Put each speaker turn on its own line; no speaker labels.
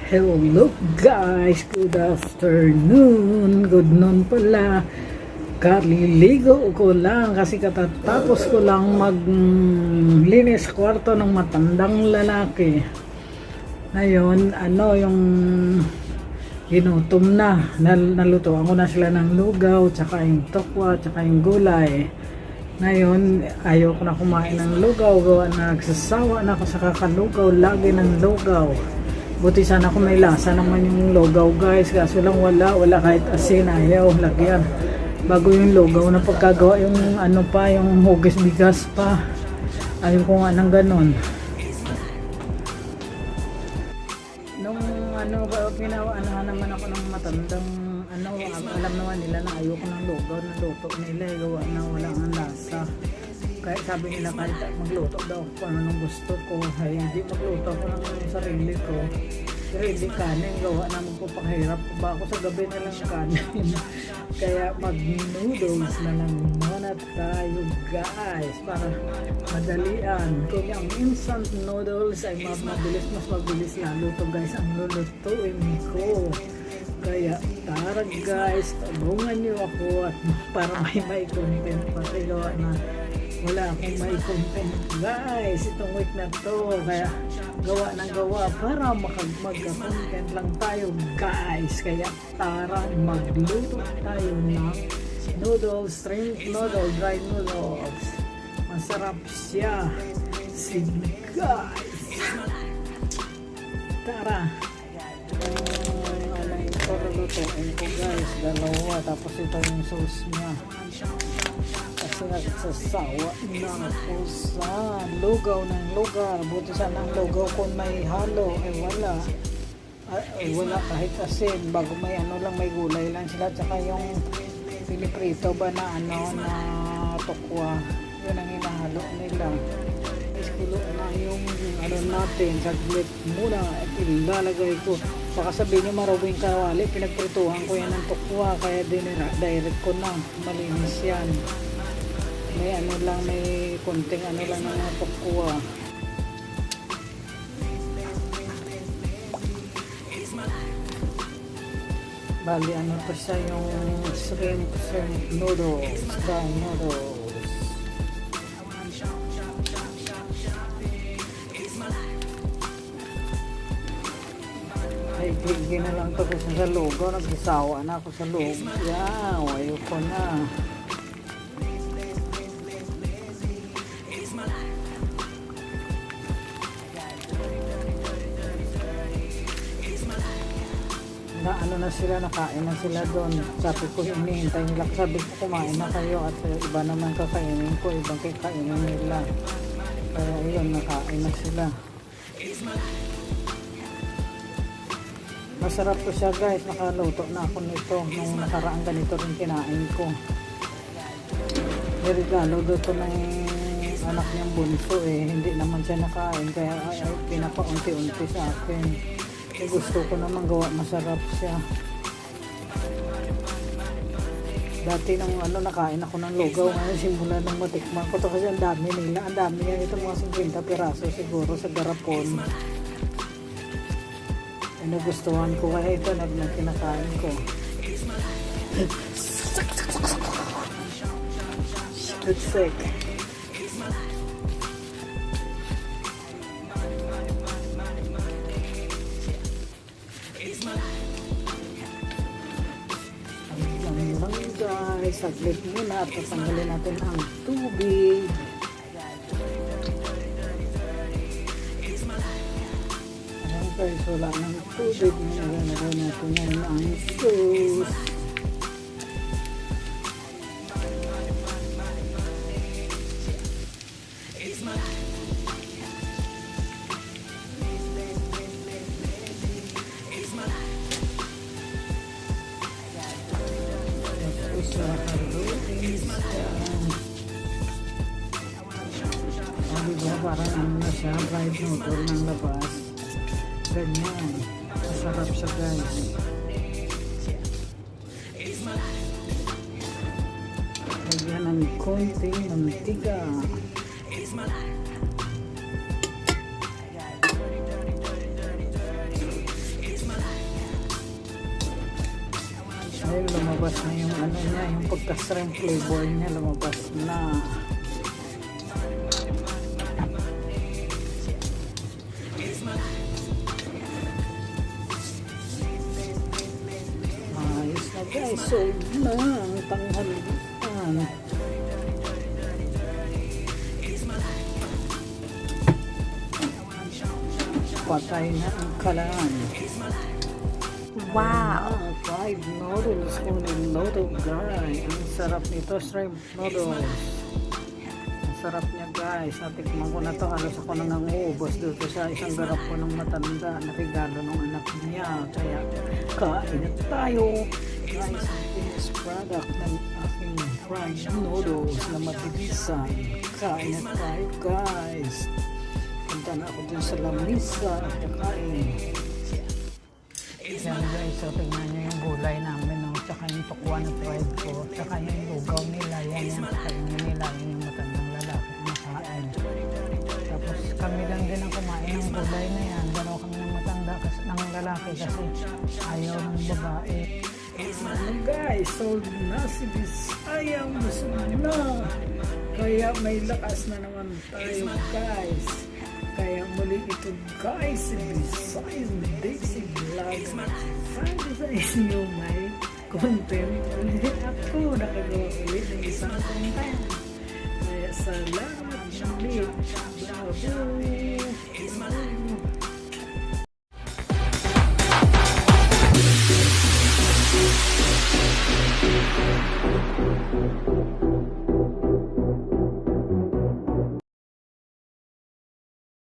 Hello guys, good afternoon, good noon pala. Kaliligo ko lang kasi katatapos ko lang maglinis kwarto ng matandang lalaki. Ngayon, yung ginutom na, nalutuan ko na sila ng lugaw, tsaka yung tokwa, tsaka yung gulay. Ngayon, ayaw ko na kumain ng lugaw, gawa na nagsasawa na ako sa kakalugaw, lagi ng lugaw. Buti sana kung may lasa naman yung lugaw guys, kaso lang wala kahit asin, ayaw lagyan. Bago yung lugaw na pagkagawa yung yung hugis bigas pa, ayaw ko nga ng ganon. Nung naman ako ng matandang alam naman nila na ayaw ko ng lugaw na luto nila, gawa na wala ang lasa. Kaya sabi nila kahit magluto daw ako kung anong gusto ko, ay hindi magluto ako ng sarili ko. Sarili kanin, gawa na magpapahirap ba ako sa gabi na lang kanin. Kaya mag-noodles na lang muna tayo guys, para madalian. Kung yung instant noodles ay mas mabilis lalo to guys ang lulutuin ko. Kaya tara guys, tulungan niyo ako at para may content pa, gawa na wala akong may content guys itong week na to, kaya gawa para magka-content lang tayo guys. Kaya tara magluto tayo ng noodles, shrimp noodle, dry noodles. Masarap siya. Sige guys, tara. Ito lulutuin ko guys, dalawa, tapos ito yung sauce niya kasi nagsasawa na ako sa lugaw ng lugar. Buti sana ang lugaw kung may halo, wala kahit asin, bago may may gulay lang sila, tsaka yung piniprito ba na na tokwa, yun ang hinahalo nila. Iskulo na yung natin, saglit muna at ilalagay ko. Baka sabihin nyo marawing kawali, pinagprituhan ko yan ng tokwa, kaya direct ko na, malinis yan. May may konting lang ng tokwa. Bali pa siya yung shrimp noodles, dry noodles. Ay, tigil na lang ito kasi sa lugaw, nagsasawa na ako sa lugaw. Yan, ayoko na. Na sila, nakain na sila doon. Sabi ko, hinihintay nila. Sabi ko, kumain na kayo at iba naman kakainin ko, ibang kakainin nila. Kaya yun, nakain na sila. Masarap to siya guys, nakaluto na ako nito. Nung nakaraang ganito rin kinain ko. Nirigalo doon ng anak niyang bunso hindi naman siya nakain, kaya pinapaunti-unti sa akin. Gusto ko naman gawa, masarap siya. Dati nung nakain ako ng lugaw, ngayon simula nung matikman ko to kasi ang dami nila, ang dami yan, ito mga 50 piraso siguro sa garapon. Nagustuhan ko, kaya ito kinakain ko. Sick. Guys, saglit muna at tatanggalin natin ang tubig. Guys, wala ng tubig, nilagay natin ngayon ang sauce. Parang na siya, fried noodle ng labas. Ganyan, masarap siya guys. Lagyan ng konting mantika. lumabas na yung ano niya, yung pagka-shrimp flavor niya, lumabas na. Ayos na guys, sold na ang tanghalian. Patay na ang kalan.
Wow!
Fried noodles kung niloto guys. Ang sarap nito, shrimp noodles. Ang sarap niya guys. Natikman ko na to. Halos ako nang nanguubos dito sa isang garap ko ng matanda na regalo ng anak niya. Kaya kain na tayo. Guys, ang finished product ng aking fried noodles na matitisan. Kain na tayo guys. Punta na ako dun sa lamisa at kakain. Yan guys, so tingnan nyo yung gulay namin, no? Tsaka yung tukwa na fried ko, tsaka yung lugaw nila, yan kakainin nila, yung matandang lalaki ang nakain. Tapos kami lang din ang kumain ng gulay na yan, dalawa kami ng matanda, ng lalaki kasi ayaw ng babae. Ano guys, sold na si Bisayang busog na, kaya may lakas na naman tayo guys. Kaya muli ito guys, si Bisayang Daisy Vlog. Para sa inyo may content ulit ako. Nakagawa ulit ng isang content. Kaya salamat ulit. Babu!